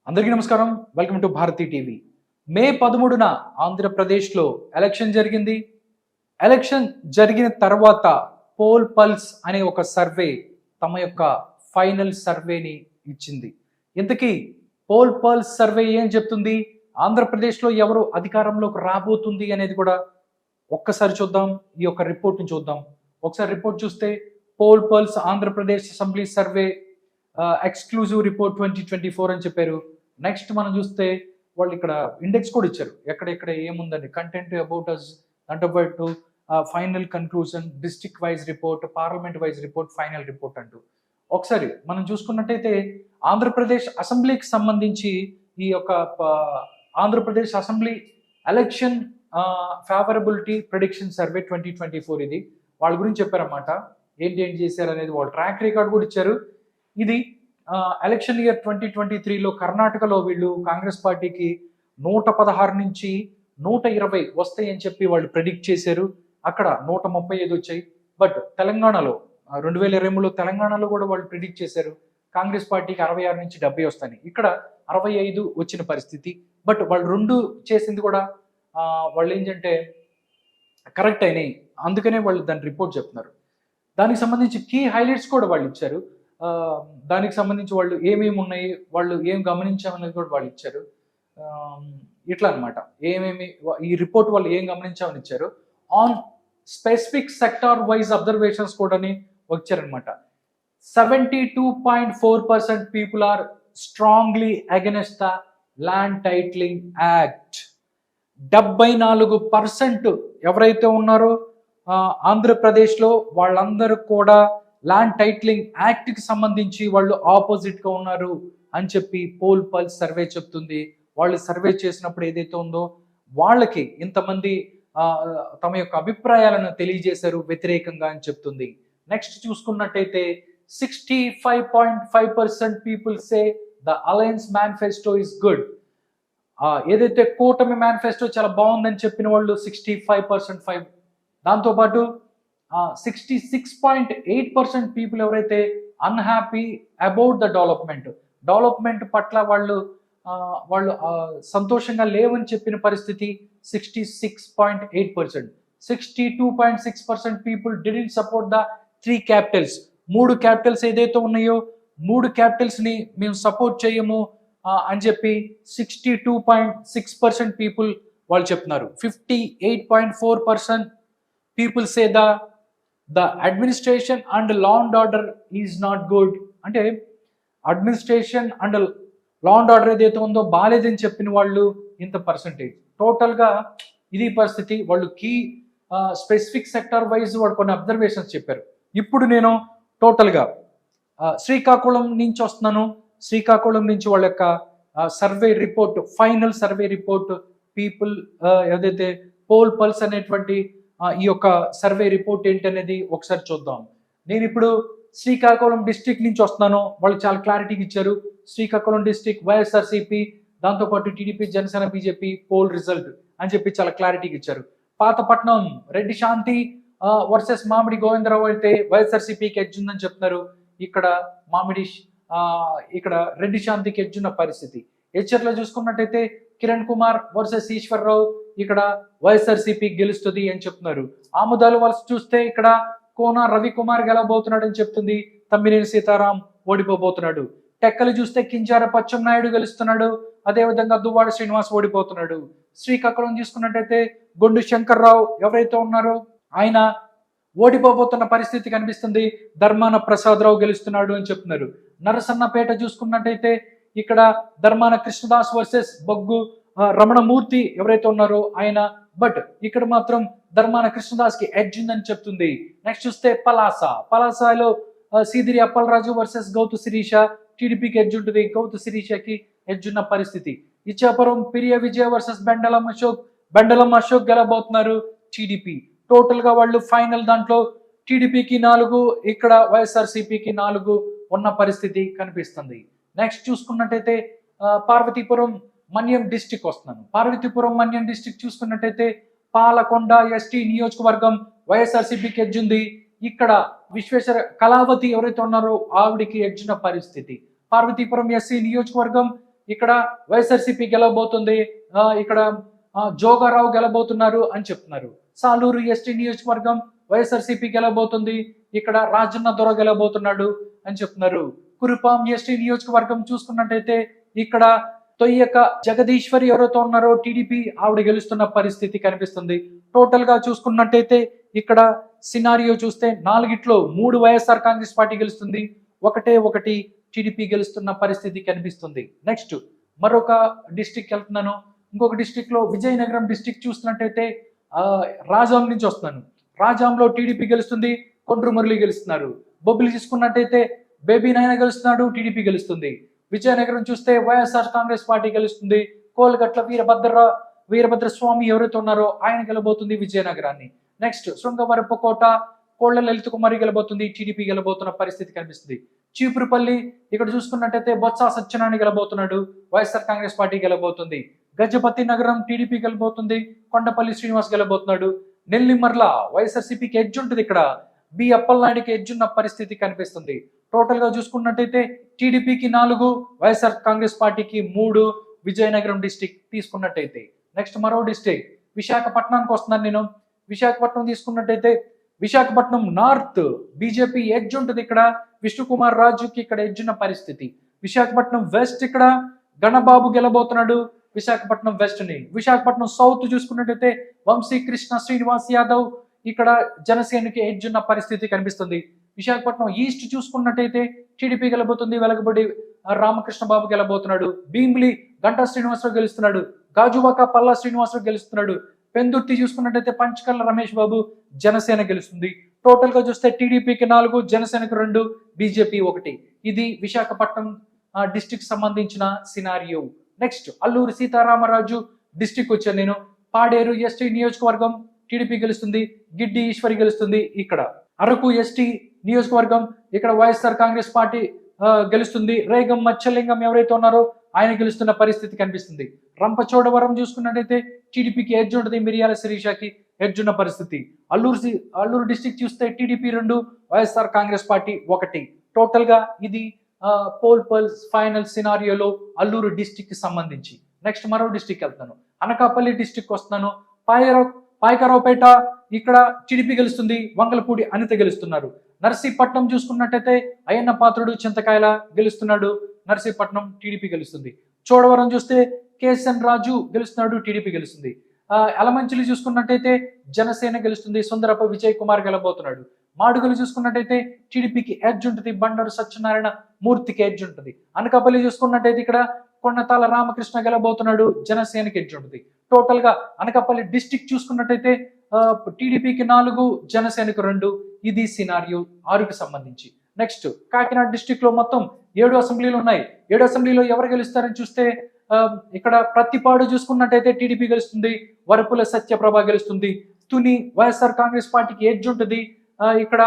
అందరికీ నమస్కారం. Welcome to Bharati TV. May 13న ఆంధ్రప్రదేశ్లో ఎలక్షన్ జరిగింది. ఎలక్షన్ జరిగిన తర్వాత పోల్ పల్స్ అనే ఒక సర్వే తమ యొక్క ఫైనల్ సర్వేని ఇచ్చింది. ఇంతకీ పోల్ పల్స్ సర్వే ఏం చెప్తుంది? ఆంధ్రప్రదేశ్లో ఎవరు అధికారంలోకి రాబోతుంది అనేది కూడా ఒక్కసారి చూద్దాం. ఈ యొక్క రిపోర్ట్ని చూద్దాం. ఒకసారి రిపోర్ట్ చూస్తే poll pulse Andhra Pradesh assembly survey exclusive report 2024 అని చెప్పారు. నెక్స్ట్ మనం చూస్తే వాళ్ళు ఇక్కడ ఇండెక్స్ కూడా ఇచ్చారు. ఎక్కడెక్కడ ఏముందండి, content about us, about final conclusion, district wise report, parliament wise report, final report అంటూ ఒకసారి మనం చూసుకున్నట్టయితే ఆంధ్రప్రదేశ్ అసెంబ్లీకి సంబంధించి ఈ యొక్క Andhra Pradesh assembly election favourability prediction survey 2024 ఇది వాళ్ళ గురించి చెప్పారన్నమాట. ఏంటి చేశారు అనేది వాళ్ళ ట్రాక్ రికార్డ్ కూడా ఇచ్చారు. ఇది ఎలక్షన్ ఇయర్ 2023లో కర్ణాటకలో వీళ్ళు కాంగ్రెస్ పార్టీకి 116 నుంచి 120 వస్తాయి అని చెప్పి వాళ్ళు ప్రెడిక్ట్ చేశారు. అక్కడ 135 వచ్చాయి. బట్ తెలంగాణలో 2023లో తెలంగాణలో కూడా వాళ్ళు ప్రిడిక్ట్ చేశారు కాంగ్రెస్ పార్టీకి 66 నుంచి 70 వస్తాయి. ఇక్కడ 65 వచ్చిన పరిస్థితి. బట్ వాళ్ళు రెండు చేసింది కూడా వాళ్ళు ఏంటంటే కరెక్ట్ అయినాయి. అందుకనే వాళ్ళు దాని రిపోర్ట్ చెప్తున్నారు. దానికి సంబంధించి కీ హైలైట్స్ కూడా వాళ్ళు ఇచ్చారు. దానికి సంబంధించి వాళ్ళు ఏమేమి ఉన్నాయి, వాళ్ళు ఏం గమనించామనేది కూడా వాళ్ళు ఇచ్చారు. ఇట్లా అనమాట. ఏమేమి ఈ రిపోర్ట్ వాళ్ళు ఏం గమనించామని ఇచ్చారు. On specific sector wise observations కూడా వచ్చారనమాట. 72.4% people are strongly against the land titling act. 74% ఎవరైతే ఉన్నారో ఆంధ్రప్రదేశ్లో వాళ్ళందరూ కూడా ల్యాండ్ టైటిలింగ్ యాక్ట్కి సంబంధించి వాళ్ళు ఆపోజిట్గా ఉన్నారు అని చెప్పి పోల్ పల్స్ సర్వే చెప్తుంది. వాళ్ళు సర్వే చేసినప్పుడు ఏదైతే ఉందో వాళ్ళకి ఇంతమంది తమ యొక్క అభిప్రాయాలను తెలియజేశారు వ్యతిరేకంగా అని చెప్తుంది. నెక్స్ట్ చూసుకున్నట్టయితే 65.5% people say the alliance manifesto is good. ఏదైతే కూటమి మేనిఫెస్టో చాలా బాగుందని చెప్పిన వాళ్ళు 65%. దాంతోపాటు 66.8% పీపుల్ ఎవరైతే అన్హ్యాపీ అబౌట్ ద డెవలప్మెంట్ పట్ల వాళ్ళు సంతోషంగా లేవని చెప్పిన పరిస్థితి 66.8%. 62.6% people didn't support the 3 Capitals. 3 Capitals ఏదైతే ఉన్నాయో 3 క్యాపిటల్స్ని మేము సపోర్ట్ చేయము అని చెప్పి 62.6% పీపుల్ వాళ్ళు చెప్తున్నారు. 58.4% people say the administration and law and order is not good. అంటే administration and law and order ఏదైతే ఉందో బాగాలేదని చెప్పిన వాళ్ళు ఇంత పర్సంటేజ్. టోటల్గా ఇది పరిస్థితి. వాళ్ళు కీ స్పెసిఫిక్ సెక్టార్ వైజ్ వాళ్ళు కొన్ని అబ్జర్వేషన్స్ చెప్పారు. ఇప్పుడు నేను టోటల్గా శ్రీకాకుళం నుంచి వస్తున్నాను. శ్రీకాకుళం నుంచి వాళ్ళ యొక్క survey report, final survey report people ఏదైతే పోల్ పల్స్ అనేటువంటి ఈ యొక్క సర్వే రిపోర్ట్ ఏంటనేది ఒకసారి చూద్దాం. నేను ఇప్పుడు శ్రీకాకుళం డిస్ట్రిక్ట్ నుంచి వస్తున్నాను. వాళ్ళు చాలా క్లారిటీగా ఇచ్చారు. శ్రీకాకుళం డిస్ట్రిక్ట్ వైఎస్ఆర్సీపీ, దాంతోపాటు TDP, Janasena, BJP pole result అని చెప్పి చాలా క్లారిటీగా ఇచ్చారు. పాతపట్నం రెడ్డి శాంతి వర్సెస్ మామిడి గోవిందరావు అయితే వైఎస్ఆర్సీపీకి ఎడ్జ్ ఉందని చెప్తున్నారు. ఇక్కడ ఇక్కడ రెడ్డి శాంతికి ఎడ్జ్ ఉన్న పరిస్థితి. హెచ్చర్లో చూసుకున్నట్టయితే కిరణ్ కుమార్ వర్సెస్ ఈశ్వర్రావు, ఇక్కడ వైఎస్ఆర్సీపీ గెలుస్తుంది అని చెప్తున్నారు. ఆముదాలు వలస చూస్తే ఇక్కడ కోన రవికుమార్ గెలవబోతున్నాడు అని చెప్తుంది. తమ్మినేని సీతారాం ఓడిపోబోతున్నాడు. టెక్కలు చూస్తే కింజార పచ్చెన్నాయుడు గెలుస్తున్నాడు. అదేవిధంగా దువ్వాడ శ్రీనివాస్ ఓడిపోతున్నాడు. శ్రీకాకుళం చూసుకున్నట్టయితే గొండు శంకర్రావు ఎవరైతే ఉన్నారో ఆయన ఓడిపోబోతున్న పరిస్థితి కనిపిస్తుంది. ధర్మాన ప్రసాదరావు గెలుస్తున్నాడు అని చెప్తున్నారు. నరసన్నపేట చూసుకున్నట్టయితే ఇక్కడ ధర్మాన కృష్ణదాస్ వర్సెస్ బొగ్గు రమణమూర్తి ఎవరైతే ఉన్నారో ఆయన. బట్ ఇక్కడ మాత్రం ధర్మాన కృష్ణదాస్ కి ఎడ్జ్ ఉందని చెప్తుంది. నెక్స్ట్ చూస్తే పలాసలో సీదిరి అప్పలరాజు వర్సెస్ గౌతు శిరీష, టీడీపీకి ఎడ్జ్ ఉంటుంది. గౌతు శిరీషకి ఎడ్జ్ ఉన్న పరిస్థితి. ఇచ్చాపురం పిరియ విజయ వర్సెస్ బెండలం అశోక్ గెలబోతున్నారు టీడీపీ. టోటల్ గా వాళ్ళు ఫైనల్ దాంట్లో టీడీపీకి 4, ఇక్కడ వైఎస్ఆర్సీపీకి 4 ఉన్న పరిస్థితి కనిపిస్తుంది. నెక్స్ట్ చూసుకున్నట్టయితే పార్వతీపురం మన్యం డిస్టిక్ వస్తున్నాను. పార్వతీపురం మన్యం డిస్టిక్ చూసుకున్నట్టయితే పాలకొండ ఎస్టీ నియోజకవర్గం వైఎస్ఆర్సీపీకి ఎడ్జ్ ఉంది. ఇక్కడ విశ్వేశ్వర కళావతి ఎవరైతే ఉన్నారో ఆవిడికి ఎడ్జ్ ఉన్న పరిస్థితి. పార్వతీపురం ఎస్సీ నియోజకవర్గం ఇక్కడ వైఎస్ఆర్సీపీ గెలవబోతుంది, ఇక్కడ జోగారావు గెలబోతున్నారు అని చెప్తున్నారు. సాలూరు ఎస్టీ నియోజకవర్గం వైఎస్ఆర్సీపీ గెలబోతుంది, ఇక్కడ రాజన్న దొర గెలబోతున్నాడు అని చెప్తున్నారు. కురుపాం ఎస్టీ నియోజకవర్గం చూసుకున్నట్టయితే ఇక్కడ తొయ్యక జగదీశ్వరి ఎవరైతే ఉన్నారో టీడీపీ ఆవిడ గెలుస్తున్న పరిస్థితి కనిపిస్తుంది. టోటల్ గా చూసుకున్నట్టయితే ఇక్కడ సినారియో చూస్తే 4 3 వైఎస్ఆర్ కాంగ్రెస్ పార్టీ గెలుస్తుంది, ఒకటి టీడీపీ గెలుస్తున్న పరిస్థితి కనిపిస్తుంది. నెక్స్ట్ మరొక డిస్టిక్ వెళ్తున్నాను. ఇంకొక డిస్టిక్ లో విజయనగరం డిస్టిక్ చూస్తున్నట్టయితే రాజాం నుంచి వస్తున్నాను. రాజాంలో టీడీపీ గెలుస్తుంది, కొండ్రు మురళి గెలుస్తున్నారు. బొబ్బిలి చూసుకున్నట్టయితే బేబీ నాయన గెలుస్తున్నాడు, టీడీపీ గెలుస్తుంది. విజయనగరం చూస్తే వైఎస్ఆర్ కాంగ్రెస్ పార్టీ గెలుస్తుంది, కోలగట్ల వీరభద్ర స్వామి ఎవరైతే ఉన్నారో ఆయన గెలబోతుంది విజయనగరాన్ని. నెక్స్ట్ శృంగవరపుకోట కోళ్ల లలిత కుమారి గెలబోతుంది, టీడీపీ గెలబోతున్న పరిస్థితి కనిపిస్తుంది. చీపురుపల్లి ఇక్కడ చూసుకున్నట్టయితే బొత్స సత్యనారాయణ గెలబోతున్నాడు, వైఎస్ఆర్ కాంగ్రెస్ పార్టీ గెలబోతుంది. గజపతి నగరం టీడీపీ గెలబోతుంది, కొండపల్లి శ్రీనివాస్ గెలబోతున్నాడు. నెల్లిమర్ల వైఎస్ఆర్సీపీకి ఎడ్జ్ ఉంటుంది, ఇక్కడ బి అప్పలనాయుడికి ఎడ్జ్ ఉన్న పరిస్థితి కనిపిస్తుంది. టోటల్ గా చూసుకున్నట్టయితే టీడీపీకి 4, వైఎస్ఆర్ కాంగ్రెస్ పార్టీకి 3 విజయనగరం డిస్టిక్ తీసుకున్నట్టయితే. నెక్స్ట్ మరో డిస్టిక్ విశాఖపట్నానికి వస్తున్నాను నేను. విశాఖపట్నం తీసుకున్నట్టయితే విశాఖపట్నం నార్త్ బీజేపీ ఎడ్జ్ ఉంటుంది, ఇక్కడ విష్ణుకుమార్ రాజుకి ఇక్కడ ఎడ్జ్ ఉన్న పరిస్థితి. విశాఖపట్నం వెస్ట్ ఇక్కడ గణబాబు గెలబోతున్నాడు విశాఖపట్నం వెస్ట్ ని. విశాఖపట్నం సౌత్ చూసుకున్నట్టయితే వంశీకృష్ణ శ్రీనివాస్ యాదవ్ ఇక్కడ జనసేనకి ఎడ్జ్ ఉన్న పరిస్థితి కనిపిస్తుంది. విశాఖపట్నం ఈస్ట్ చూసుకున్నట్టయితే టీడీపీ గెలబోతుంది, వెలగబడి రామకృష్ణ బాబు గెలబోతున్నాడు. భీమిలి గంటా శ్రీనివాసరావు గెలుస్తున్నాడు, గాజువాక పల్లా శ్రీనివాసరావు గెలుస్తున్నాడు. పెందుర్తి చూసుకున్నట్టయితే పంచకర్ల రమేష్ బాబు జనసేన గెలుస్తుంది. టోటల్ గా చూస్తే టీడీపీకి 4, జనసేనకు 2, బీజేపీ 1. ఇది విశాఖపట్నం డిస్టిక్ సంబంధించిన scenario. Next Alluri Seetharama Raju district వచ్చాను నేను. పాడేరు ఎస్టీ నియోజకవర్గం టీడీపీ గెలుస్తుంది, గిడ్డి ఈశ్వరి గెలుస్తుంది. ఇక్కడ అరకు ఎస్టీ నియోజకవర్గం ఇక్కడ వైఎస్ఆర్ కాంగ్రెస్ పార్టీ గెలుస్తుంది. రేగం మచ్చలింగం ఎవరైతే ఉన్నారో ఆయన గెలుస్తున్న పరిస్థితి కనిపిస్తుంది. రంపచోడవరం చూసుకున్నట్టయితే టీడీపీకి ఎడ్జ్ ఉంటుంది, మిరియాల శిరీషకి ఎడ్జ్ ఉన్న పరిస్థితి. అల్లూరు డిస్టిక్ చూస్తే TDP 2, YSR Congress party 1. Total గా ఇది పోల్ ఫైనల్ సినారియోలో అల్లూరు డిస్టిక్ కి సంబంధించి. నెక్స్ట్ మరో డిస్టిక్ వెళ్తున్నాను. అనకాపల్లి డిస్టిక్ వస్తున్నాను. పాయకరావుపేట ఇక్కడ టీడీపీ గెలుస్తుంది, వంగలపూడి అనిత గెలుస్తున్నారు. నర్సీపట్నం చూసుకున్నట్టయితే అయ్యన్న పాత్రుడు చింతకాయల గెలుస్తున్నాడు, నర్సీపట్నం టీడీపీ గెలుస్తుంది. చోడవరం చూస్తే కేఎస్ఎన్ రాజు గెలుస్తున్నాడు, టీడీపీ గెలుస్తుంది. ఎలమంచిలి చూసుకున్నట్టయితే జనసేన గెలుస్తుంది, సుందరప విజయ్ కుమార్ గెలబోతున్నాడు. మాడుగులు చూసుకున్నట్టయితే టీడీపీకి ఎడ్జ్ ఉంటుంది, బండారు సత్యనారాయణ మూర్తికి ఎడ్జ్ ఉంటుంది. అనకాపల్లి చూసుకున్నట్టయితే ఇక్కడ కొండతాల రామకృష్ణ గెలబోతున్నాడు, జనసేనకి ఎడ్జ్ ఉంటుంది. టోటల్ గా అనకాపల్లి డిస్టిక్ చూసుకున్నట్టయితే టీడీపీకి 4, జనసేనకు 2. ఇది సినారియో 6కి సంబంధించి. నెక్స్ట్ కాకినాడ డిస్టిక్ లో మొత్తం 7 అసెంబ్లీలు ఉన్నాయి. 7 అసెంబ్లీలో ఎవరు గెలుస్తారని చూస్తే ఇక్కడ ప్రతిపాడు చూసుకున్నట్టయితే టీడీపీ గెలుస్తుంది, వరపుల సత్యప్రభ గెలుస్తుంది. తుని వైఎస్ఆర్ కాంగ్రెస్ పార్టీకి ఎడ్జ్ ఉంటుంది, ఇక్కడ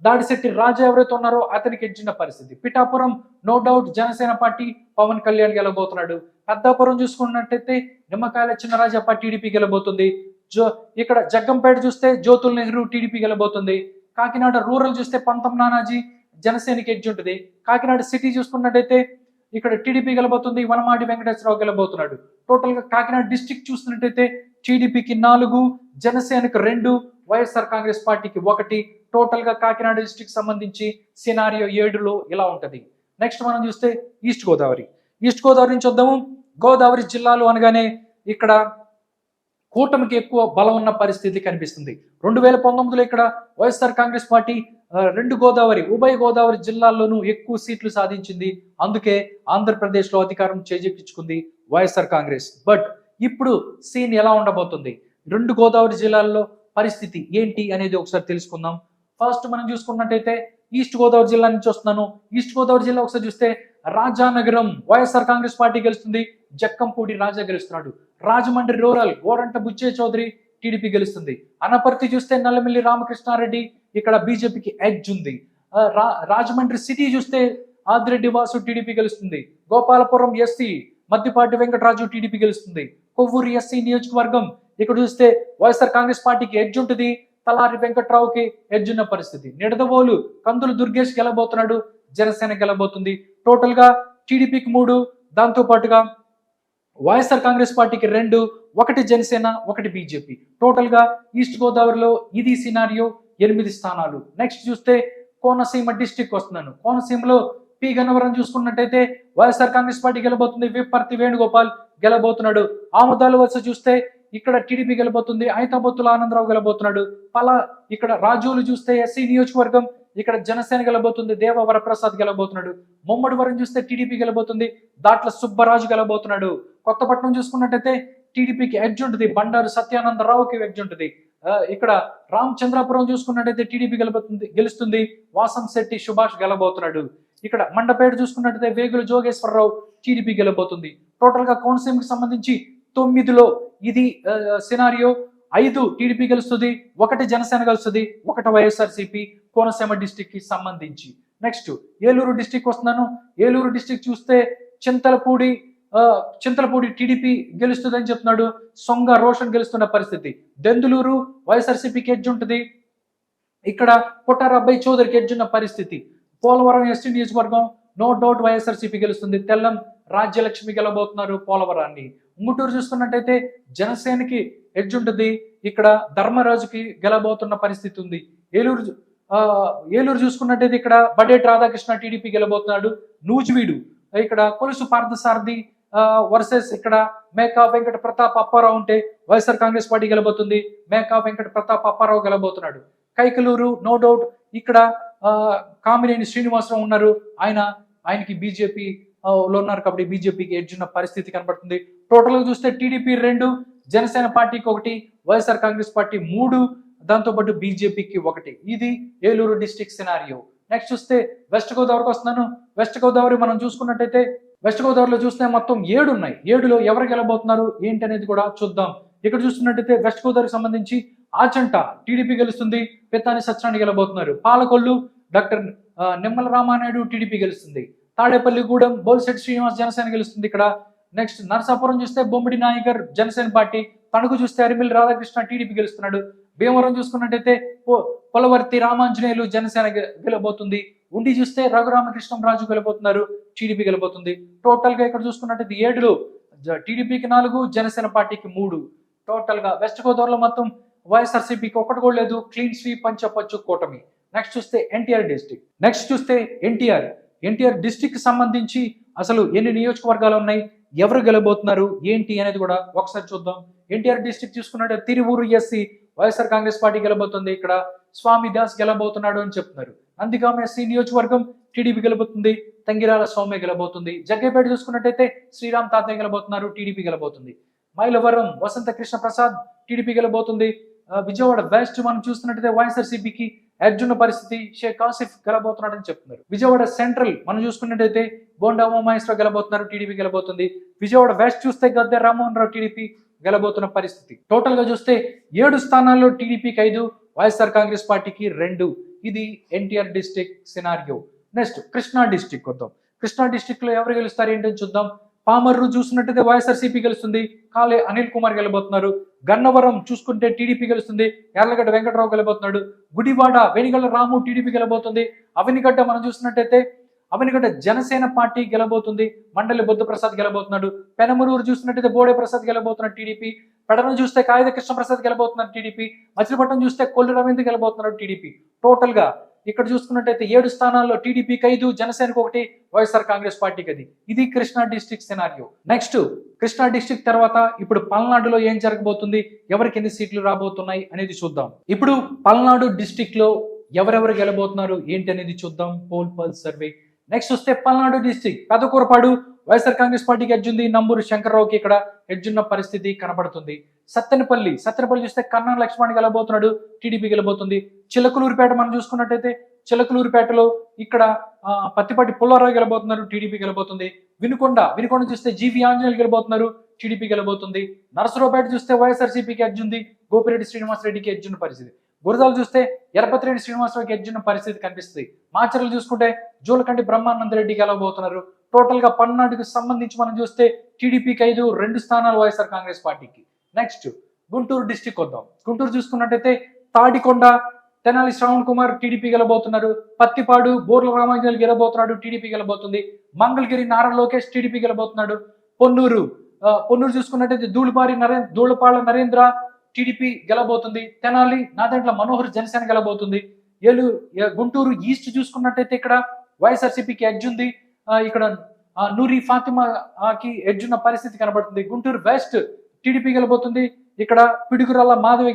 దాడిశెట్టి రాజా ఎవరైతే ఉన్నారో అతనికి ఎడ్జిన పరిస్థితి. Pithapuram no doubt Janasena party Pawan Kalyan గెలబోతున్నాడు. పెద్దాపురం చూసుకున్నట్టయితే నిమ్మకాయల చిన్నరాజప్ప టీడీపీ గెలబోతుంది. ఇక్కడ జగ్గంపేట చూస్తే జ్యోతుల్ నెహ్రూ టీడీపీ గెలబోతుంది. కాకినాడ రూరల్ చూస్తే పంతం నానాజీ జనసేనకి ఎడ్జ్ ఉంటుంది. కాకినాడ సిటీ చూసుకున్నట్టయితే ఇక్కడ టీడీపీ గెలబోతుంది, వనమాడి వెంకటేశ్వరరావు గెలబోతున్నాడు. టోటల్ గా కాకినాడ డిస్టిక్ చూస్తున్నట్టయితే టీడీపీకి 4, జనసేనకు 2, వైఎస్ఆర్ కాంగ్రెస్ పార్టీకి 1. టోటల్ గా కాకినాడ డిస్టిక్ సంబంధించి సినారియో 7లో ఇలా ఉంటది. నెక్స్ట్ మనం చూస్తే ఈస్ట్ గోదావరి నుంచి వద్దాము. గోదావరి జిల్లాలు అనగానే ఇక్కడ కూటమికి ఎక్కువ బలం ఉన్న పరిస్థితి కనిపిస్తుంది. 2019లో ఇక్కడ వైఎస్ఆర్ కాంగ్రెస్ పార్టీ 2 ఉభయ గోదావరి జిల్లాల్లోనూ ఎక్కువ సీట్లు సాధించింది. అందుకే ఆంధ్రప్రదేశ్లో అధికారం చేజిక్కించుకుంది వైఎస్ఆర్ కాంగ్రెస్. బట్ ఇప్పుడు సీన్ ఎలా ఉండబోతుంది, 2 గోదావరి జిల్లాల్లో పరిస్థితి ఏంటి అనేది ఒకసారి తెలుసుకుందాం. ఫస్ట్ మనం చూసుకున్నట్టయితే ఈస్ట్ గోదావరి జిల్లా నుంచి వస్తున్నాను. ఈస్ట్ గోదావరి జిల్లా ఒకసారి చూస్తే రాజానగరం వైఎస్ఆర్ కాంగ్రెస్ పార్టీ గెలుస్తుంది, జక్కంపూడి రాజా గెలుస్తున్నాడు. రాజమండ్రి రూరల్ గోరంట బుచ్చే చౌదరి టీడీపీ గెలుస్తుంది. అనపర్తి చూస్తే నల్లమిల్లి రామకృష్ణారెడ్డి ఇక్కడ బీజేపీకి ఎడ్జ్ ఉంది. రాజమండ్రి సిటీ చూస్తే ఆదిరెడ్డి వాసు టీడీపీ గెలుస్తుంది. గోపాలపురం ఎస్సీ మద్దిపాటి వెంకటరాజు టీడీపీ గెలుస్తుంది. కొవ్వూరు ఎస్సీ నియోజకవర్గం ఇక్కడ చూస్తే వైఎస్ఆర్ కాంగ్రెస్ పార్టీకి ఎడ్జ్ ఉంటుంది, తలారి వెంకట్రావుకి ఎడ్జ్ ఉన్న పరిస్థితి. నిడదవోలు కందులు దుర్గేష్ గెలబోతున్నాడు, జనసేన గెలబోతుంది. టోటల్ గా టీడీపీకి 3, దాంతో పాటుగా వైఎస్ఆర్ కాంగ్రెస్ పార్టీకి 2, 1 జనసేన, 1 బీజేపీ. టోటల్గా ఈస్ట్ గోదావరిలో ఇది సినారియో, 8 స్థానాలు. నెక్స్ట్ చూస్తే కోనసీమ డిస్టిక్ వస్తున్నాను. కోనసీమలో పి గన్నవరం చూసుకున్నట్టయితే వైఎస్ఆర్ కాంగ్రెస్ పార్టీ గెలబోతుంది, విప్పర్తి వేణుగోపాల్ గెలబోతున్నాడు. ఆముదాల వరుస చూస్తే ఇక్కడ టీడీపీ గెలబోతుంది, ఐతాబొత్తుల ఆనందరావు గెలబోతున్నాడు. ఇక్కడ రాజోలు చూస్తే ఎస్సీ నియోజకవర్గం, ఇక్కడ జనసేన గెలబోతుంది, దేవ వరప్రసాద్ గెలబోతున్నాడు. ముమ్మడివరం చూస్తే టీడీపీ గెలబోతుంది, దాట్ల సుబ్బరాజు గెలబోతున్నాడు. కొత్తపట్నం చూసుకున్నట్టయితే టీడీపీకి ఎడ్జ్ ఉంటుంది, బండారు సత్యానందరావుకి ఎడ్జ్ ఉంటుంది. ఇక్కడ రామచంద్రాపురం చూసుకున్నట్టయితే టీడీపీ గెలుస్తుంది, వాసంశెట్టి సుభాష్ గెలబోతున్నాడు. ఇక్కడ మండపేట చూసుకున్నట్టయితే వేగుల జోగేశ్వరరావు టీడీపీ గెలబోతుంది. టోటల్ గా కోనసీమకి సంబంధించి 9లో ఇది సినారియో. 5 టీడీపీ గెలుస్తుంది, 1 జనసేన గెలుస్తుంది, 1 వైఎస్ఆర్సీపీ కోనసీమ డిస్టిక్ కి సంబంధించి. నెక్స్ట్ ఏలూరు డిస్టిక్ వస్తున్నాను. ఏలూరు డిస్టిక్ చూస్తే చింతలపూడి టీడీపీ గెలుస్తుంది అని చెప్తున్నాడు, సొంగ రోషన్ గెలుస్తున్న పరిస్థితి. దెందులూరు వైఎస్ఆర్సీపీకి ఎడ్జ్ ఉంటుంది, ఇక్కడ పుట్టార అబ్బాయి చౌదరికి ఎడ్జ్ ఉన్న పరిస్థితి. పోలవరం ఎస్టీ నియోజకవర్గం నో డౌట్ వైఎస్ఆర్సీపీ గెలుస్తుంది, తెల్లం రాజ్యలక్ష్మి గెలబోతున్నారు పోలవరాన్ని. ఉంగుటూరు చూసుకున్నట్టయితే జనసేనకి ఎడ్జ్ ఉంటుంది, ఇక్కడ ధర్మరాజుకి గెలబోతున్న పరిస్థితి ఉంది. ఏలూరు చూసుకున్నట్టయితే ఇక్కడ బడేటి రాధాకృష్ణ టీడీపీ గెలబోతున్నాడు. నూజివీడు ఇక్కడ కొలుసు పార్థసారథి వర్సెస్ ఇక్కడ మేకా వెంకట ప్రతాప్ అప్పారావు ఉంటే వైఎస్ఆర్ కాంగ్రెస్ పార్టీ గెలబోతుంది, మేకా వెంకట ప్రతాప్ అప్పారావు గెలబోతున్నాడు. కైకలూరు నో డౌట్ ఇక్కడ కామినేని శ్రీనివాసరావు ఉన్నారు, ఆయనకి బీజేపీ లో ఉన్నారు కాబట్టి బీజేపీకి ఎడ్జ్ ఉన్న పరిస్థితి కనబడుతుంది. టోటల్ గా చూస్తే టీడీపీ 2, జనసేన పార్టీకి 1, వైఎస్ఆర్ కాంగ్రెస్ పార్టీ 3, దాంతో పాటు బీజేపీకి 1. ఇది ఏలూరు డిస్ట్రిక్ట్ సినారియో. నెక్స్ట్ చూస్తే వెస్ట్ గోదావరికి వస్తున్నాను. వెస్ట్ గోదావరి మనం చూసుకున్నట్టయితే వెస్ట్ గోదావరిలో చూస్తే మొత్తం 7 ఉన్నాయి. 7లో ఎవరు గెలబోతున్నారు ఏంటి అనేది కూడా చూద్దాం. ఇక్కడ చూస్తున్నట్టయితే వెస్ట్ గోదావరికి సంబంధించి ఆచంట టీడీపీ గెలుస్తుంది, పెత్తాని సత్యనారాయణ గెలబోతున్నారు. పాలకొల్లు డాక్టర్ నిమ్మల రామానాయుడు టీడీపీ గెలుస్తుంది. తాడేపల్లిగూడెం బోల్శెట్టి శ్రీనివాస్ జనసేన గెలుస్తుంది ఇక్కడ. నెక్స్ట్ నరసాపురం చూస్తే బొమ్మిడి నాయకర్ జనసేన పార్టీ, తణుకు చూస్తే అరిమిల్లి రాధాకృష్ణ టీడీపీ గెలుస్తున్నాడు. భీమవరం చూసుకున్నట్టయితే పొలవర్తి రామాంజనేయులు జనసేన గెలబోతుంది. ఉండి చూస్తే రఘురామకృష్ణంరాజు గెలబోతున్నారు, టీడీపీ గెలబోతుంది. టోటల్ గా ఇక్కడ చూసుకున్నట్టయితే 7లో టీడీపీకి 4, జనసేన పార్టీకి 3. టోటల్ గా వెస్ట్ గోదావరిలో మొత్తం వైఎస్ఆర్సీపీకి 1 కూడా లేదు, క్లీన్ స్వీప్ అని చెప్పొచ్చు కూటమి. నెక్స్ట్ చూస్తే ఎన్టీఆర్ డిస్ట్రిక్ట్. నెక్స్ట్ చూస్తే ఎన్టీఆర్ డిస్ట్రిక్ట్ కి సంబంధించి అసలు ఎన్ని నియోజకవర్గాలు ఉన్నాయి, ఎవరు గెలబోతున్నారు ఏంటి అనేది కూడా ఒకసారి చూద్దాం. ఎన్టీఆర్ డిస్ట్రిక్ట్ చూసుకున్నట్టు Tiruvuru SC YSR Congress party గెలబోతుంది, ఇక్కడ స్వామి దాస్ గెలబోతున్నాడు అని చెప్తున్నారు. నందిగామ ఎస్సీ నియోజకవర్గం టీడీపీ గెలబోతుంది, తంగిరాల సౌమ్య గెలబోతుంది. జగ్గేపేట చూసుకున్నట్టయితే శ్రీరామ్ తాతయ్య గెలబోతున్నారు, టీడీపీ గెలబోతుంది. మైలవరం వసంత కృష్ణ ప్రసాద్ టీడీపీ గెలబోతుంది. విజయవాడ వెస్ట్ మనం చూస్తున్నట్టయితే వైఎస్ఆర్సీపీకి ఎడ్జ్ ఉన్న పరిస్థితి, షేక్ ఆసిఫ్ గెలబోతున్నాడని చెప్తున్నారు. విజయవాడ సెంట్రల్ మనం చూసుకున్నట్టయితే బోండా ఉమామహేశ్వరరావు గెలబోతున్నారు, టీడీపీ గెలబోతుంది. విజయవాడ వెస్ట్ చూస్తే గద్దె రామ్మోహన్ రావు టీడీపీ గెలబోతున్న పరిస్థితి. టోటల్ గా చూస్తే 7 స్థానాల్లో టీడీపీకి 5, వైఎస్ఆర్ కాంగ్రెస్ పార్టీకి 2. ఇది NTR district scenario. Next Krishna district వద్దాం. కృష్ణా డిస్ట్రిక్ట్ లో ఎవరు గెలుస్తారు ఏంటని చూద్దాం. పామర్రు చూసినట్టయితే వైఎస్ఆర్సీపీ గెలుస్తుంది, కాలే అనిల్ కుమార్ గెలబోతున్నారు. గన్నవరం చూసుకుంటే టీడీపీ గెలుస్తుంది, యార్లగడ్డ వెంకటరావు గెలబోతున్నాడు. గుడివాడ వెనిగళ్ల రాము టీడీపీ గెలబోతుంది. అవనిగడ్డ మనం చూసినట్టయితే అవనిగడ్డ జనసేన పార్టీ గెలబోతుంది, మండలి బుద్ధప్రసాద్ గెలబోతున్నాడు. పెనమలూరు చూసినట్టయితే బోడే ప్రసాద్ గెలబోతున్నాడు టీడీపీ. పెడను చూస్తే కాగిత కృష్ణప్రసాద్ గెలబోతున్నారు టీడీపీ. మచిలీపట్నం చూస్తే కొల్లు రవీంద్ర గెలబోతున్నాడు టీడీపీ. టోటల్ గా ఇక్కడ చూసుకున్నట్టయితే 7 స్థానాల్లో టీడీపీకి 5, జనసేనకు 1, వైఎస్ఆర్ కాంగ్రెస్ పార్టీకి 10. ఇది Krishna district scenario. Next Krishna district తర్వాత ఇప్పుడు పల్నాడులో ఏం జరగబోతుంది, ఎవరికి ఎన్ని సీట్లు రాబోతున్నాయి అనేది చూద్దాం. ఇప్పుడు పల్నాడు డిస్ట్రిక్ట్ లో ఎవరెవరు గెలబోతున్నారు ఏంటి అనేది చూద్దాం. Poll pulse survey. నెక్స్ట్ వస్తే పల్నాడు డిస్ట్రిక్ట్ పెదకూరపాడు వైఎస్ఆర్ కాంగ్రెస్ పార్టీకి ఎడ్జ్ ఉంది, నంబూరు శంకర్రావుకి ఇక్కడ ఎడ్జ్ ఉన్న పరిస్థితి కనబడుతుంది. సత్తెనపల్లి చూస్తే కన్నా లక్ష్మణ్ గెలబోతున్నాడు, టీడీపీ గెలబోతుంది. చిలకలూరుపేట మనం చూసుకున్నట్టయితే చిలకలూరుపేటలో ఇక్కడ పత్తిపాటి పుల్లారావు గెలబోతున్నారు, టీడీపీ గెలబోతుంది. వినుకొండ చూస్తే జీవి ఆంజనేయులు గెలబోతున్నారు, టీడీపీ గెలబోతుంది. నరసరావుపేట చూస్తే వైఎస్ఆర్సీపీకి ఎడ్జ్ ఉంది, గోపిరెడ్డి శ్రీనివాసరెడ్డికి ఎడ్జ్ ఉన్న పరిస్థితి. గురజాలు చూస్తే ఎరపతిరెడ్డి శ్రీనివాసరావుకి ఎడ్జ్ ఉన్న పరిస్థితి కనిపిస్తుంది. మాచర్లు చూసుకుంటే జూలకంటి బ్రహ్మానంద రెడ్డి గెలవబోతున్నారు. టోటల్ గా పల్నాడుకి సంబంధించి మనం చూస్తే టీడీపీకి 5, 2 స్థానాలు వైఎస్ఆర్ కాంగ్రెస్ పార్టీకి. నెక్స్ట్ గుంటూరు డిస్టిక్ వద్దాం. గుంటూరు చూసుకున్నట్టయితే తాడికొండ తెనాలి శ్రావణ్ కుమార్ టీడీపీ గెలబోతున్నారు. పత్తిపాడు బోర్ల రామాంజనేయులు గెలబోతున్నాడు, టీడీపీ గెలబోతుంది. మంగళగిరి నారా లోకేష్ టీడీపీ గెలబోతున్నాడు. పొన్నూరు చూసుకున్నట్టయితే ధూళపాళ నరేంద్ర టీడీపీ గెలబోతుంది. తెనాలి నాదెండ్ల మనోహర్ జనసేన గెలబోతుంది. గుంటూరు ఈస్ట్ చూసుకున్నట్టయితే ఇక్కడ వైఎస్ఆర్సీపీకి ఎడ్జ్ ఉంది. ఇక్కడ నూరి ఫాతిమాకి ఎడ్జ్ ఉన్న పరిస్థితి కనబడుతుంది. గుంటూరు వెస్ట్ టీడీపీ గెలబోతుంది. ఇక్కడ పిడుగురాల మాధవి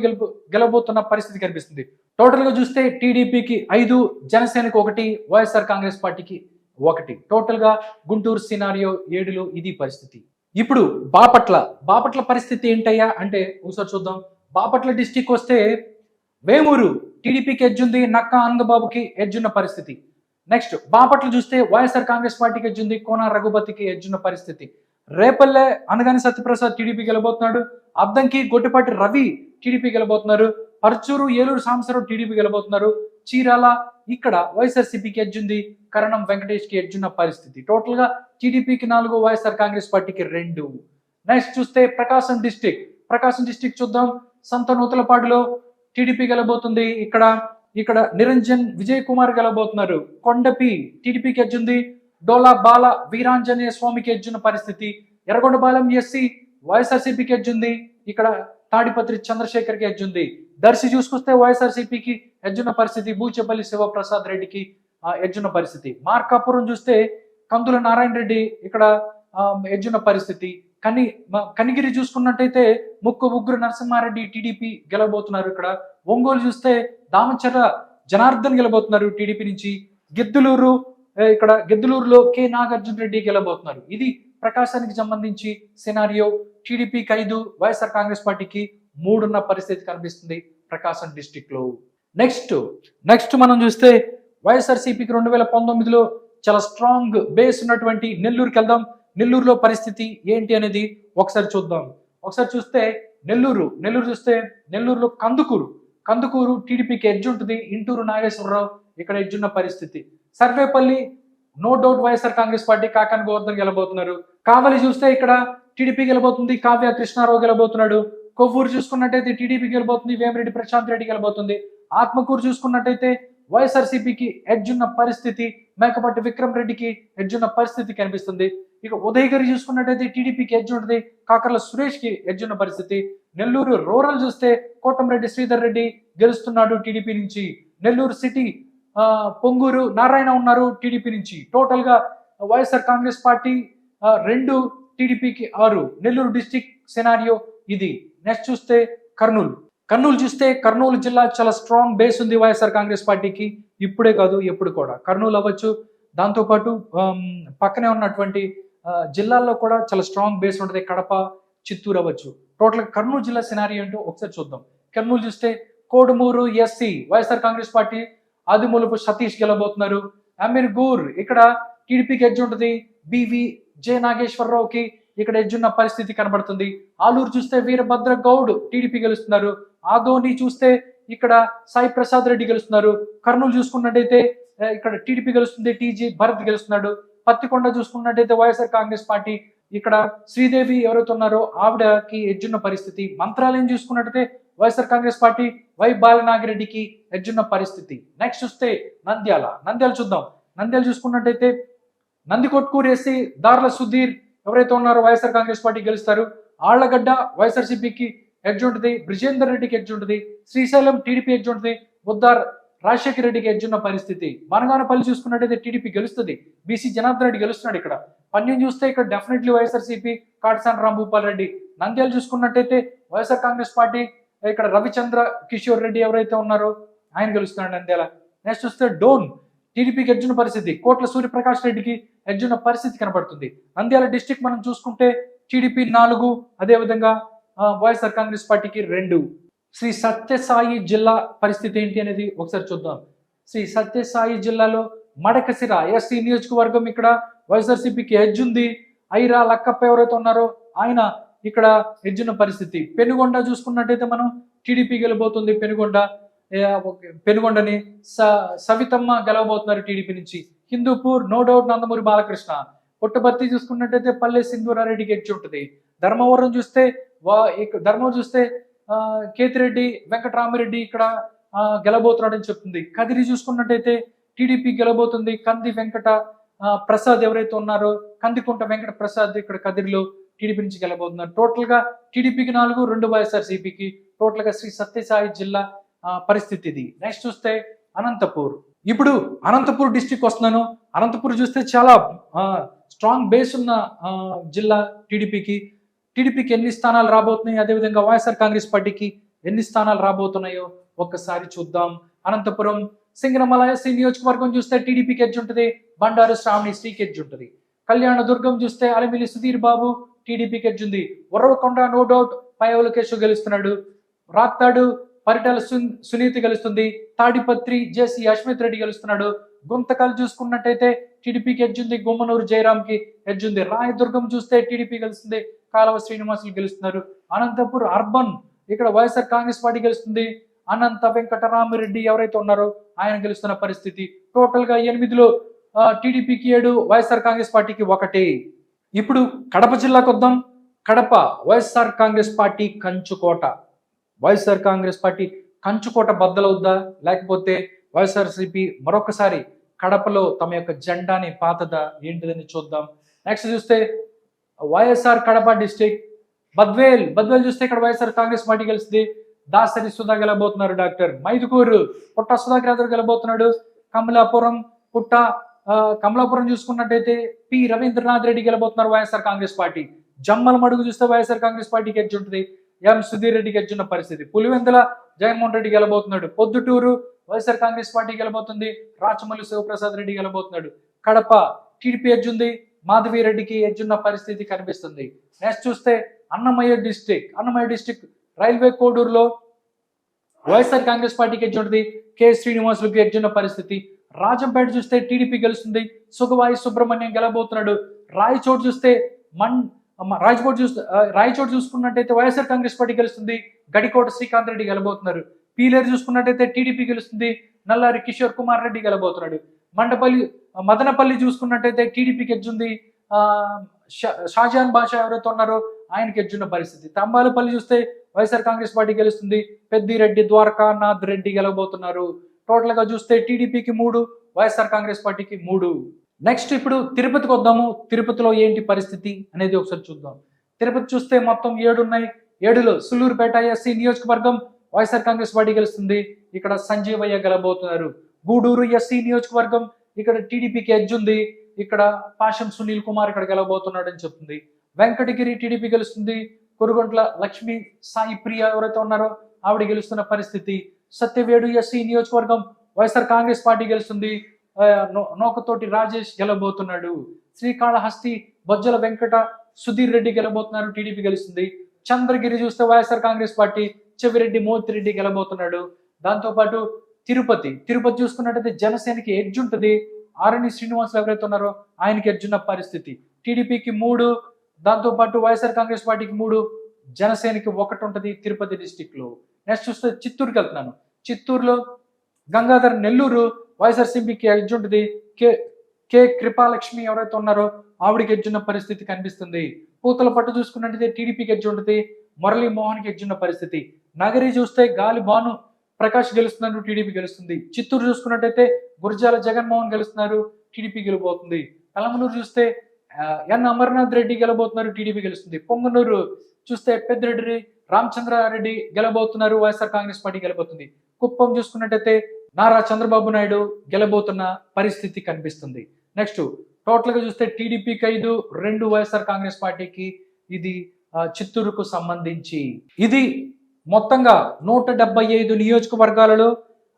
గెలబోతున్న పరిస్థితి కనిపిస్తుంది. టోటల్ గా చూస్తే టీడీపీకి 5, జనసేనకు 1, వైఎస్ఆర్ కాంగ్రెస్ పార్టీకి 1. టోటల్ గా గుంటూరు సినారియో 7లో ఇది పరిస్థితి. ఇప్పుడు బాపట్ల పరిస్థితి ఏంటయ్యా అంటే ఒకసారి చూద్దాం. బాపట్ల డిస్టిక్ వస్తే వేమూరు టీడీపీకి ఎడ్జ్ ఉంది, నక్కా ఆనందబాబుకి ఎడ్జ్ ఉన్న పరిస్థితి. నెక్స్ట్ బాపట్ల చూస్తే వైఎస్ఆర్ కాంగ్రెస్ పార్టీకి ఎడ్జ్ ఉంది, కోన రఘుపతికి ఎడ్జ్ ఉన్న పరిస్థితి. రేపల్లె అనగాని సత్యప్రసాద్ టీడీపీ గెలబోతున్నాడు. అద్దంకి గొట్టిపాటి రవి టీడీపీ గెలబోతున్నారు. పర్చూరు ఏలూరు సాంబశివరావు టీడీపీ గెలబోతున్నారు. చీరాల ఇక్కడ వైఎస్ఆర్సీపీకి ఎడ్జ్ ఉంది, కరణం వెంకటేష్ కి ఎడ్జ్ ఉన్న పరిస్థితి. టోటల్ గా టీడీపీకి 4, వైఎస్ఆర్ కాంగ్రెస్ పార్టీకి 2. నెక్స్ట్ చూస్తే ప్రకాశం డిస్టిక్ చూద్దాం. సంత నూతలపాడులో టీడీపీ గెలబోతుంది. ఇక్కడ నిరంజన్ విజయ్ కుమార్ గెలబోతున్నారు. కొండపి టీడీపీకి ఎడ్జ్ ఉంది. డోలా బాల వీరాంజనేయ స్వామికి ఎడ్జ్ ఉన్న పరిస్థితి. ఎర్రగొండపాలెం ఎస్సీ వైఎస్ఆర్సీపీకి ఎడ్జ్ ఉంది. ఇక్కడ తాడిపత్రి చంద్రశేఖర్ కి ఎడ్జ్ ఉంది. దర్శి చూసుకొస్తే వైఎస్ఆర్సీపీకి ఎడ్జ్ ఉన్న పరిస్థితి. బూచేపల్లి శివప్రసాద్ రెడ్డికి ఎడ్జ్ ఉన్న పరిస్థితి. మార్కాపురం చూస్తే కందుల నారాయణ రెడ్డి ఇక్కడ ఎడ్జ్ ఉన్న పరిస్థితి. కనిగిరి చూసుకున్నట్టయితే ముక్కు ఉగ్రు నరసింహారెడ్డి టీడీపీ గెలబోతున్నారు. ఇక్కడ ఒంగోలు చూస్తే దామచర్ల జనార్దన్ గెలబోతున్నారు టీడీపీ నుంచి. గిద్దలూరులో కె నాగార్జున రెడ్డి గెలబోతున్నారు. ఇది ప్రకాశానికి సంబంధించి సినారియో. టీడీపీకి 5, వైఎస్ఆర్ కాంగ్రెస్ పార్టీకి 3 ఉన్న పరిస్థితి కనిపిస్తుంది ప్రకాశం డిస్టిక్ లో. నెక్స్ట్ మనం చూస్తే వైఎస్ఆర్సీపీకి 2019లో చాలా స్ట్రాంగ్ బేస్ ఉన్నటువంటి నెల్లూరుకి వెళ్దాం. నెల్లూరులో పరిస్థితి ఏంటి అనేది ఒకసారి చూద్దాం. ఒకసారి చూస్తే నెల్లూరు చూస్తే నెల్లూరులో కందుకూరు టీడీపీకి ఎడ్జ్ ఉంటుంది. ఇంటూరు నాగేశ్వరరావు ఇక్కడ ఎడ్జ్ ఉన్న పరిస్థితి. Sarvepalli no doubt YSR Congress party Kakani Govardhan గెలబోతున్నారు. కావలి చూస్తే ఇక్కడ టీడీపీ గెలబోతుంది, కావ్య కృష్ణారావు గెలబోతున్నాడు. కొవ్వూరు చూసుకున్నట్టయితే టీడీపీ గెలబోతుంది, వేమిరెడ్డి ప్రశాంత్ రెడ్డి గెలబోతుంది. ఆత్మకూరు చూసుకున్నట్టయితే వైఎస్ఆర్సీపీకి ఎడ్జ్ ఉన్న పరిస్థితి, మేకపాటి విక్రమ్ రెడ్డికి ఎడ్జ్ ఉన్న పరిస్థితి కనిపిస్తుంది. ఇక ఉదయగిరి చూసుకున్నట్టయితే టీడీపీకి ఎడ్జ్ ఉంటుంది, కాకర్ల సురేష్ కి ఎడ్జ్ ఉన్న పరిస్థితి. నెల్లూరు రూరల్ చూస్తే కోటంరెడ్డి శ్రీధర్ రెడ్డి గెలుస్తున్నాడు టీడీపీ నుంచి. నెల్లూరు సిటీ పొంగూరు నారాయణ ఉన్నారు టీడీపీ నుంచి. టోటల్ గా వైఎస్ఆర్ కాంగ్రెస్ పార్టీ 2, టీడీపీకి 6. నెల్లూరు డిస్టిక్ సినారియో ఇది. నెక్స్ట్ చూస్తే కర్నూలు చూస్తే కర్నూలు జిల్లా చాలా స్ట్రాంగ్ బేస్ ఉంది వైఎస్ఆర్ కాంగ్రెస్ పార్టీకి. ఇప్పుడే కాదు ఎప్పుడు కూడా. కర్నూలు అవ్వచ్చు, దాంతోపాటు పక్కనే ఉన్నటువంటి జిల్లాల్లో కూడా చాలా స్ట్రాంగ్ బేస్ ఉంటుంది. కడప, చిత్తూరు అవ్వచ్చు. టోటల్ కర్నూలు జిల్లా సినారియో ఏంటో ఒకసారి చూద్దాం. కర్నూలు చూస్తే Kodumur SC YSR Congress party Adimulapu Satish గెలబోతున్నారు. అమీర్గూర్ ఇక్కడ టీడీపీకి ఎడ్జ్ ఉంటుంది. బివి జె నాగేశ్వరరావుకి ఇక్కడ ఎడ్జ్ ఉన్న పరిస్థితి కనబడుతుంది. ఆలూరు చూస్తే వీరభద్ర గౌడ్ టీడీపీ గెలుస్తున్నారు. ఆదోని చూస్తే ఇక్కడ సాయి ప్రసాద్ రెడ్డి గెలుస్తున్నారు. కర్నూలు చూసుకున్నట్టయితే ఇక్కడ టీడీపీ గెలుస్తుంది, టీజీ భరత్ గెలుస్తున్నాడు. పత్తికొండ చూసుకున్నట్టయితే వైఎస్ఆర్ కాంగ్రెస్ పార్టీ ఇక్కడ శ్రీదేవి ఎవరైతే ఉన్నారో ఆవిడకి ఎడ్జ్ ఉన్న పరిస్థితి. మంత్రాలయం చూసుకున్నట్టయితే వైఎస్ఆర్ కాంగ్రెస్ పార్టీ వై బాలనాగిరెడ్డికి ఎడ్జ్ ఉన్న పరిస్థితి. నెక్స్ట్ చూస్తే నంద్యాల చూద్దాం. నంద్యాల చూసుకున్నట్టయితే నందికొట్కూరు ఎస్సీ దార్ల సుధీర్ ఎవరైతే ఉన్నారో వైఎస్ఆర్ కాంగ్రెస్ పార్టీ గెలుస్తారు. ఆళ్లగడ్డ వైఎస్ఆర్సీపీకి ఎడ్జ్ ఉంటుంది, బ్రిజేందర్ రెడ్డికి ఎడ్జ్ ఉంటుంది. శ్రీశైలం టీడీపీ ఎడ్జ్ ఉంటుంది, బుద్దార్ రాజశేఖర రెడ్డికి ఎడ్జ్ ఉన్న పరిస్థితి. బనగానపల్లి చూసుకున్నట్టయితే టీడీపీ గెలుస్తుంది, బీసీ జనార్దన్ రెడ్డి గెలుస్తున్నాడు. ఇక్కడ పన్యం చూస్తే ఇక్కడ డెఫినెట్లీ వైఎస్ఆర్సీపీ కాటసాని రాంభూపాల్ రెడ్డి. నంద్యాల చూసుకున్నట్టయితే వైఎస్ఆర్ కాంగ్రెస్ పార్టీ ఇక్కడ రవిచంద్ర కిషోర్ రెడ్డి ఎవరైతే ఉన్నారో ఆయన గెలుస్తున్నాడు నంద్యాల. నెక్స్ట్ చూస్తే డోన్ టీడీపీకి ఎడ్జ్ ఉన్న పరిస్థితి, కోట్ల సూర్యప్రకాష్ రెడ్డికి ఎడ్జ్ ఉన్న పరిస్థితి కనబడుతుంది. నంద్యాల డిస్టిక్ మనం చూసుకుంటే టీడీపీ 4, అదేవిధంగా వైఎస్ఆర్ కాంగ్రెస్ పార్టీకి 2. శ్రీ సత్యసాయి జిల్లా పరిస్థితి ఏంటి అనేది ఒకసారి చూద్దాం. శ్రీ సత్యసాయి జిల్లాలో మడకసిర ఎస్సీ నియోజకవర్గం ఇక్కడ వైఎస్ఆర్సీపీకి ఎడ్జ్ ఉంది. ఐరా లక్కప్ప ఎవరైతే ఉన్నారో ఆయన ఇక్కడ ఎడ్జ్ ఉన్న పరిస్థితి. పెనుగొండ చూసుకున్నట్టయితే మనం టీడీపీ గెలబోతుంది. పెనుగొండని సవితమ్మ గెలవబోతున్నారు టీడీపీ నుంచి. Hindupur no doubt Nandamuri Balakrishna. పుట్టపర్తి చూసుకున్నట్టయితే పల్లె సింధూరారెడ్డికి ఎడ్జ్ ఉంటుంది. ధర్మవరం చూస్తే కేతిరెడ్డి వెంకటరామిరెడ్డి ఇక్కడ గెలబోతున్నాడని చెప్తుంది. కదిరి చూసుకున్నట్టయితే టీడీపీ గెలబోతుంది. కంది వెంకట ప్రసాద్ ఎవరైతే ఉన్నారో కందికుంట వెంకట ప్రసాద్ ఇక్కడ కదిరిలో టీడీపీ నుంచి గెలబోతున్నారు. టోటల్ గా టీడీపీకి 4, 2 వైఎస్ఆర్సీపీకి. టోటల్ గా శ్రీ సత్యసాయి జిల్లా పరిస్థితి ఇది. నెక్స్ట్ చూస్తే అనంతపూర్. ఇప్పుడు అనంతపూర్ డిస్టిక్ వస్తున్నాను. అనంతపూర్ చూస్తే చాలా స్ట్రాంగ్ బేస్ ఉన్న జిల్లా టీడీపీకి. టీడీపీకి ఎన్ని స్థానాలు రాబోతున్నాయి, అదేవిధంగా వైఎస్ఆర్ కాంగ్రెస్ పార్టీకి ఎన్ని స్థానాలు రాబోతున్నాయో ఒక్కసారి చూద్దాం. అనంతపురం సింగనమల ఎస్సీ నియోజకవర్గం చూస్తే టీడీపీకి ఎడ్జ్ ఉంటుంది. బండారు శ్రావణి శ్రీకి ఎడ్జ్ ఉంటుంది. కళ్యాణదుర్గం చూస్తే అలమిలి సుధీర్ బాబు టీడీపీకి ఎడ్జ్ ఉంది. ఉర్రవకొండ నో డౌట్ పైవల కేశవ్ గెలుస్తున్నాడు. రాప్తాడు పరిటాల సునీతి గెలుస్తుంది. తాడిపత్రి జేసీ అశ్మిత్ రెడ్డి గెలుస్తున్నాడు. గుంతకల్ చూసుకున్నట్టయితే టీడీపీకి ఎడ్జ్ ఉంది. గుమ్మనూరు జయరాంకి ఎడ్జ్ ఉంది. రాయదుర్గం చూస్తే టీడీపీ గెలుస్తుంది. కాలవ శ్రీనివాసులు గెలుస్తున్నారు. అనంతపూర్ అర్బన్ ఇక్కడ వైఎస్ఆర్ కాంగ్రెస్ పార్టీ గెలుస్తుంది. అనంత వెంకటరామిరెడ్డి ఎవరైతే ఉన్నారో ఆయన గెలుస్తున్న పరిస్థితి. టోటల్ గా 8లో టీడీపీకి 7, వైఎస్ఆర్ కాంగ్రెస్ పార్టీకి 1. ఇప్పుడు కడప జిల్లాకు వద్దాం. కడప వైఎస్ఆర్ కాంగ్రెస్ పార్టీ కంచుకోట. వైఎస్ఆర్ కాంగ్రెస్ పార్టీ కంచుకోట బద్దలవుద్దా, లేకపోతే వైఎస్ఆర్సీపీ మరొకసారి కడపలో తమ యొక్క జెండాని పాతదా ఏంటిదని చూద్దాం. నెక్స్ట్ చూస్తే వైఎస్ఆర్ కడప డిస్టిక్ బద్వేల్ చూస్తే ఇక్కడ వైఎస్ఆర్ కాంగ్రెస్ పార్టీ గెలుస్తుంది. దాసరి సుధా గెలబోతున్నారు. డాక్టర్ మైదుకూరు పుట్ట సుధాకర్ యాదవ్ గెలబోతున్నాడు. కమలాపురం చూసుకున్నట్టయితే పి రవీంద్రనాథ్ రెడ్డి గెలబోతున్నారు వైఎస్ఆర్ కాంగ్రెస్ పార్టీ. జమ్మల మడుగు చూస్తే వైఎస్ఆర్ కాంగ్రెస్ పార్టీకి ఎడ్జ్ ఉంటుంది. ఎం సుధీర్ రెడ్డికి ఎడ్జ్ ఉన్న పరిస్థితి. పులివెందుల జగన్మోహన్ రెడ్డి గెలబోతున్నాడు. పొద్దుటూరు వైఎస్ఆర్ కాంగ్రెస్ పార్టీ గెలబోతుంది. రాచమల్లి శివప్రసాద్ రెడ్డి గెలబోతున్నాడు. కడప టీడీపీ ఎడ్జ్ ఉంది. మాధవి రెడ్డికి ఎడ్జ్ ఉన్న పరిస్థితి కనిపిస్తుంది. నెక్స్ట్ చూస్తే అన్నమయ్య డిస్టిక్ రైల్వే కోడూరులో వైఎస్ఆర్ కాంగ్రెస్ పార్టీకి ఎడ్జ్ ఉంటుంది. కె శ్రీనివాసులకు ఎడ్జ్ ఉన్న పరిస్థితి. రాజంపేట చూస్తే టీడీపీ గెలుస్తుంది. సుగవాయి సుబ్రహ్మణ్యం గెలబోతున్నాడు. రాయచోటు చూస్తే రాయచోటు చూసుకున్నట్టయితే వైఎస్ఆర్ కాంగ్రెస్ పార్టీ గెలుస్తుంది. గడికోట శ్రీకాంత్ రెడ్డి గెలబోతున్నారు. పీలేరు చూసుకున్నట్టయితే టీడీపీ గెలుస్తుంది. నల్లారి కిషోర్ కుమార్ రెడ్డి గెలబోతున్నాడు. మదనపల్లి చూసుకున్నట్టయితే టీడీపీకి ఎడ్జ్ ఉంది. షాజాన్ బాషా ఎవరైతే ఉన్నారో ఆయనకి ఎడ్జ్ ఉన్న పరిస్థితి. తంబాలపల్లి చూస్తే వైఎస్ఆర్ కాంగ్రెస్ పార్టీ గెలుస్తుంది. పెద్దిరెడ్డి ద్వారకానాథ్ రెడ్డి గెలబోతున్నారు. టోటల్ గా చూస్తే టీడీపీకి 3, వైఎస్ఆర్ కాంగ్రెస్ పార్టీకి 3. నెక్స్ట్ ఇప్పుడు తిరుపతికి వద్దాము. తిరుపతిలో ఏంటి పరిస్థితి అనేది ఒకసారి చూద్దాం. తిరుపతి చూస్తే మొత్తం 7 ఉన్నాయి. 7లో సుల్లూరుపేట ఎస్సీ నియోజకవర్గం వైఎస్ఆర్ కాంగ్రెస్ పార్టీ గెలుస్తుంది. ఇక్కడ సంజీవయ్య గెలబోతున్నారు. గూడూరు ఎస్సీ నియోజకవర్గం ఇక్కడ టీడీపీకి ఎడ్జ్ ఉంది. ఇక్కడ పాషం సునీల్ కుమార్ ఇక్కడ గెలబోతున్నాడు అని చెప్తుంది. వెంకటగిరి టీడీపీ గెలుస్తుంది. కొరుగొంట్ల లక్ష్మి సాయి ప్రియ ఎవరైతే ఉన్నారో ఆవిడ గెలుస్తున్న పరిస్థితి. సత్యవేడు ఎస్సీ నియోజకవర్గం వైఎస్ఆర్ కాంగ్రెస్ పార్టీ గెలుస్తుంది. నోకతోటి రాజేష్ గెలబోతున్నాడు. శ్రీకాళహస్తి బొజ్జల వెంకట సుధీర్ రెడ్డి గెలబోతున్నారు. టీడీపీ గెలుస్తుంది. చంద్రగిరి చూస్తే వైఎస్ఆర్ కాంగ్రెస్ పార్టీ చెవిరెడ్డి మోతిరెడ్డి గెలబోతున్నాడు. దాంతోపాటు తిరుపతి చూసుకున్నట్టయితే జనసేనకి ఎడ్జ్ ఉంటుంది. ఆరణి శ్రీనివాసులు ఎవరైతే ఉన్నారో ఆయనకి ఎడ్జ్ ఉన్న పరిస్థితి. టీడీపీకి 3, దాంతోపాటు వైఎస్ఆర్ కాంగ్రెస్ పార్టీకి 3, జనసేనకి 1 ఉంటుంది తిరుపతి డిస్టిక్ లో. నెక్స్ట్ చూస్తే చిత్తూరుకి వెళ్తున్నాను. చిత్తూరులో గంగాధర్ నెల్లూరు వైఎస్ఆర్సీపీకి ఎడ్జ్ ఉంటుంది. కె కృపాలక్ష్మి ఎవరైతే ఉన్నారో ఆవిడికి ఎడ్జ్ ఉన్న పరిస్థితి కనిపిస్తుంది. పూతల పట్టు చూసుకున్నట్టయితే టీడీపీకి ఎడ్జ్ ఉంటుంది. మురళీ మోహన్కి ఎడ్జ్ ఉన్న పరిస్థితి. నగరి చూస్తే గాలి భాను ప్రకాష్ గెలుస్తున్నారు. టీడీపీ గెలుస్తుంది. చిత్తూరు చూసుకున్నట్టయితే గురజాల జగన్మోహన్ గెలుస్తున్నారు. టీడీపీ గెలబోతుంది. కలమనూరు చూస్తే ఎన్ అమర్నాథ్ రెడ్డి గెలబోతున్నారు. టీడీపీ గెలుస్తుంది. పొంగనూరు చూస్తే పెద్దిరెడ్డి రామచంద్రారెడ్డి గెలబోతున్నారు. వైఎస్ఆర్ కాంగ్రెస్ పార్టీ గెలబోతుంది. కుప్పం చూసుకున్నట్టయితే నారా చంద్రబాబు నాయుడు గెలబోతున్న పరిస్థితి కనిపిస్తుంది. నెక్స్ట్ టోటల్ గా చూస్తే టీడీపీకి 5, 2 వైఎస్ఆర్ కాంగ్రెస్ పార్టీకి. ఇది చిత్తూరుకు సంబంధించి. ఇది మొత్తంగా 175 నియోజకవర్గాలలో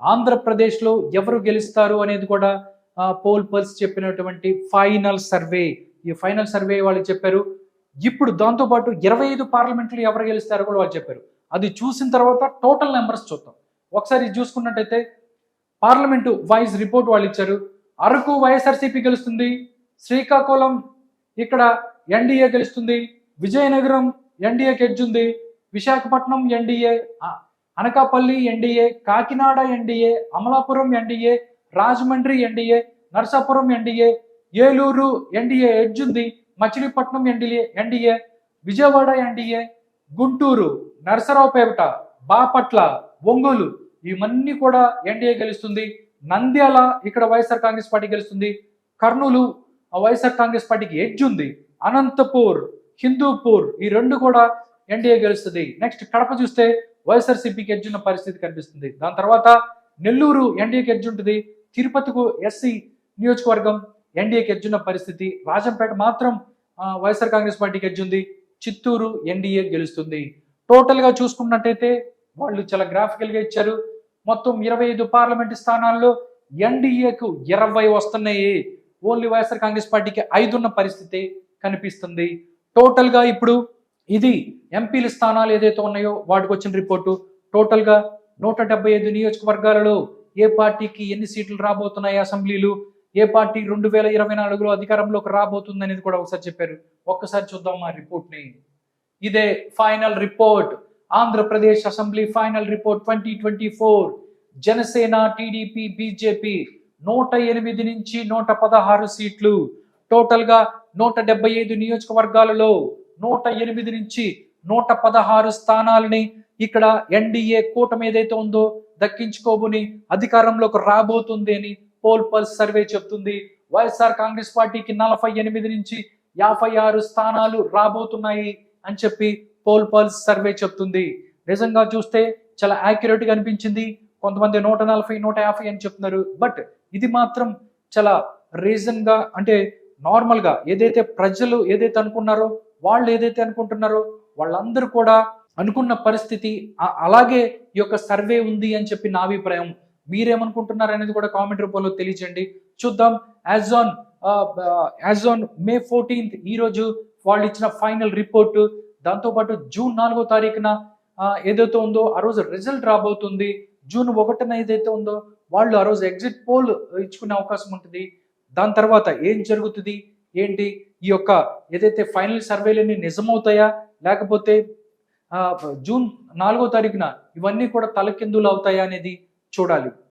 ఆంధ్రప్రదేశ్ లో ఎవరు గెలుస్తారు అనేది కూడా పోల్ పల్స్ చెప్పినటువంటి ఫైనల్ సర్వే. ఈ ఫైనల్ సర్వే వాళ్ళు చెప్పారు. ఇప్పుడు దాంతోపాటు 25 పార్లమెంట్లు ఎవరు గెలుస్తారో కూడా వాళ్ళు చెప్పారు. అది చూసిన తర్వాత టోటల్ నెంబర్స్ చూద్దాం. ఒకసారి చూసుకున్నట్టయితే పార్లమెంటు వైజ్ రిపోర్ట్ వాళ్ళు ఇచ్చారు. అరకు వైఎస్ఆర్సీపీ గెలుస్తుంది. శ్రీకాకుళం ఇక్కడ ఎన్డీఏ గెలుస్తుంది. విజయనగరం ఎన్డీఏకి ఎడ్జ్ ఉంది. Visakhapatnam NDA, Anakapalli NDA, Kakinada NDA, Amalapuram NDA, Rajahmundry NDA, Narsapuram NDA, Eluru NDA edge ఉంది. మచిలీపట్నం ఎన్డీఏ, విజయవాడ ఎన్డీఏ, గుంటూరు, నరసరావుపేట, బాపట్ల, ఒంగోలు ఇవన్నీ కూడా ఎన్డీఏ గెలుస్తుంది. నంద్యాల ఇక్కడ వైఎస్ఆర్ కాంగ్రెస్ పార్టీ గెలుస్తుంది. కర్నూలు వైఎస్ఆర్ కాంగ్రెస్ పార్టీకి ఎడ్జ్ ఉంది. అనంతపూర్, హిందూపూర్ ఈ రెండు కూడా ఎన్డీఏ గెలుస్తుంది. నెక్స్ట్ కడప చూస్తే వైఎస్ఆర్సీపీకి ఎడ్జ్ ఉన్న పరిస్థితి కనిపిస్తుంది. దాని తర్వాత నెల్లూరు ఎన్డీఏకి ఎడ్జ్ ఉంటుంది. తిరుపతికు ఎస్సీ నియోజకవర్గం ఎన్డీఏకి ఎడ్జ్ ఉన్న పరిస్థితి. రాజంపేట మాత్రం వైఎస్ఆర్ కాంగ్రెస్ పార్టీకి ఎడ్జ్ ఉంది. చిత్తూరు ఎన్డీఏ గెలుస్తుంది. టోటల్గా చూసుకున్నట్టయితే వాళ్ళు చాలా గ్రాఫికల్గా ఇచ్చారు. మొత్తం 25 పార్లమెంటు స్థానాల్లో ఎన్డీఏకు 20 వస్తున్నాయి. ఓన్లీ వైఎస్ఆర్ కాంగ్రెస్ పార్టీకి 5 ఉన్న పరిస్థితి కనిపిస్తుంది. టోటల్గా ఇప్పుడు ఇది ఎంపీల స్థానాలు ఏదైతే ఉన్నాయో వాటికి వచ్చిన రిపోర్టు. టోటల్గా 175 నియోజకవర్గాలలో ఏ పార్టీకి ఎన్ని సీట్లు రాబోతున్నాయి అసెంబ్లీలు, ఏ పార్టీ 2024లో అధికారంలోకి రాబోతుంది అనేది కూడా ఒకసారి చెప్పారు. ఒక్కసారి చూద్దాం ఆ రిపోర్ట్ని. ఇదే final report, Andhra Pradesh assembly final report 2024. Janasena, TDP, BJP 108 నుంచి 116 సీట్లు. టోటల్గా 175 నియోజకవర్గాలలో 108 నుంచి 116 స్థానాలని ఇక్కడ ఎన్డీఏ కూటమి ఏదైతే ఉందో దక్కించుకోబోని అధికారంలోకి రాబోతుంది అని పోల్ పల్స్ సర్వే చెప్తుంది. వైఎస్ఆర్ కాంగ్రెస్ పార్టీకి 48 నుంచి 56 స్థానాలు రాబోతున్నాయి అని చెప్పి పోల్ పల్స్ సర్వే చెప్తుంది. నిజంగా చూస్తే చాలా యాక్యురేట్ గా అనిపించింది. కొంతమంది 140, 150 అని చెప్తున్నారు. బట్ ఇది మాత్రం చాలా రీజన్ గా, అంటే నార్మల్ గా ఏదైతే ప్రజలు ఏదైతే అనుకున్నారో, వాళ్ళు ఏదైతే అనుకుంటున్నారో వాళ్ళందరూ కూడా అనుకున్న పరిస్థితి అలాగే ఈ యొక్క సర్వే ఉంది అని చెప్పి నా అభిప్రాయం. మీరేమనుకుంటున్నారు అనేది కూడా కామెంట్ రూపంలో తెలియజేయండి. చూద్దాం. యాజ్ ఆన్ May 14th ఈ రోజు వాళ్ళు ఇచ్చిన ఫైనల్ రిపోర్టు. దాంతోపాటు June 4వ తారీఖున ఏదైతే ఉందో ఆ రోజు రిజల్ట్ రాబోతుంది. June 1న ఏదైతే ఉందో వాళ్ళు ఆ రోజు ఎగ్జిట్ పోల్ ఇచ్చుకునే అవకాశం ఉంటుంది. దాని తర్వాత ఏం జరుగుతుంది ఏంటి, ఈ యొక్క ఏదైతే ఫైనల్ సర్వేలన్నీ నిజమవుతాయా లేకపోతే June 4వ తారీఖున ఇవన్నీ కూడా తలకిందులు అవుతాయా అనేది చూడాలి.